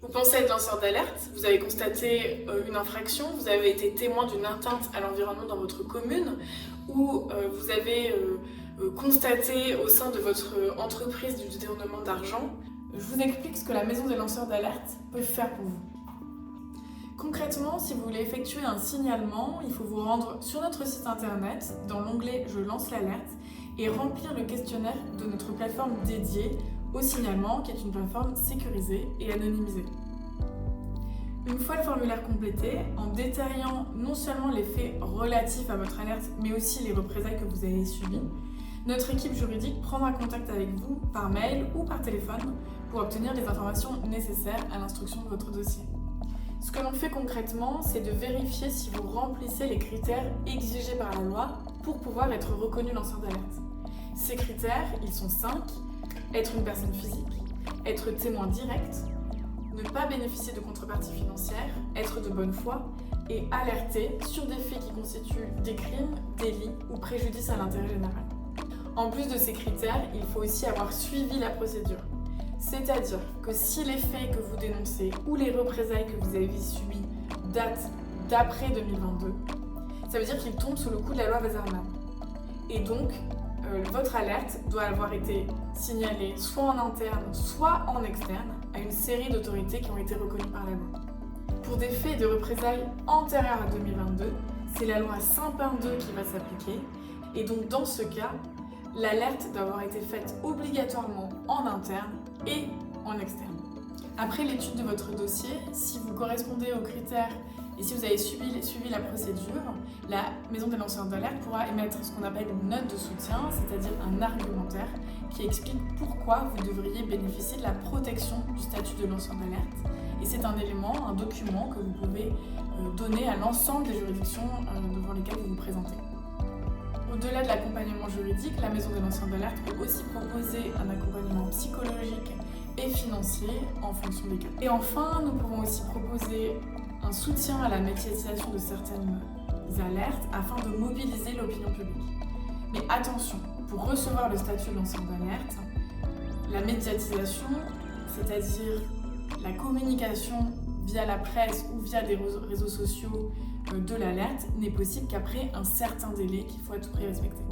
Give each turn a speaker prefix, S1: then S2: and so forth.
S1: Vous pensez être lanceur d'alerte, vous avez constaté une infraction, vous avez été témoin d'une atteinte à l'environnement dans votre commune, ou vous avez constaté au sein de votre entreprise du détournement d'argent. Je vous explique ce que la maison des lanceurs d'alerte peut faire pour vous. Concrètement, si vous voulez effectuer un signalement, il faut vous rendre sur notre site internet, dans l'onglet « Je lance l'alerte » et remplir le questionnaire de notre plateforme dédiée au signalement, qui est une plateforme sécurisée et anonymisée. Une fois le formulaire complété, en détaillant non seulement les faits relatifs à votre alerte, mais aussi les représailles que vous avez subies, notre équipe juridique prendra contact avec vous par mail ou par téléphone pour obtenir les informations nécessaires à l'instruction de votre dossier. Ce que l'on fait concrètement, c'est de vérifier si vous remplissez les critères exigés par la loi pour pouvoir être reconnu lanceur d'alerte. Ces critères, ils sont 5. Être une personne physique, être témoin direct, ne pas bénéficier de contrepartie financière, être de bonne foi et alerter sur des faits qui constituent des crimes, délits ou préjudices à l'intérêt général. En plus de ces critères, il faut aussi avoir suivi la procédure. C'est-à-dire que si les faits que vous dénoncez ou les représailles que vous avez subies datent d'après 2022, ça veut dire qu'ils tombent sous le coup de la loi Wasserman. Et donc, votre alerte doit avoir été signalée soit en interne, soit en externe à une série d'autorités qui ont été reconnues par la loi. Pour des faits de représailles antérieurs à 2022, c'est la loi Sapin 2 qui va s'appliquer. Et donc, dans ce cas, l'alerte doit avoir été faite obligatoirement en interne et en externe. Après l'étude de votre dossier, si vous correspondez aux critères et si vous avez suivi la procédure, la maison des lanceurs d'alerte pourra émettre ce qu'on appelle une note de soutien, c'est-à-dire un argumentaire qui explique pourquoi vous devriez bénéficier de la protection du statut de lanceur d'alerte. Et c'est un élément, un document que vous pouvez donner à l'ensemble des juridictions devant lesquelles vous vous présentez. Au-delà de l'accompagnement juridique, la maison des lanceurs d'alerte peut aussi proposer un accompagnement psychologique et financier en fonction des cas. Et enfin, nous pouvons aussi proposer un soutien à la médiatisation de certaines alertes afin de mobiliser l'opinion publique. Mais attention, pour recevoir le statut de lanceur d'alerte, la médiatisation, c'est-à-dire la communication via la presse ou via des réseaux sociaux de l'alerte, n'est possible qu'après un certain délai qu'il faut à tout prix respecter.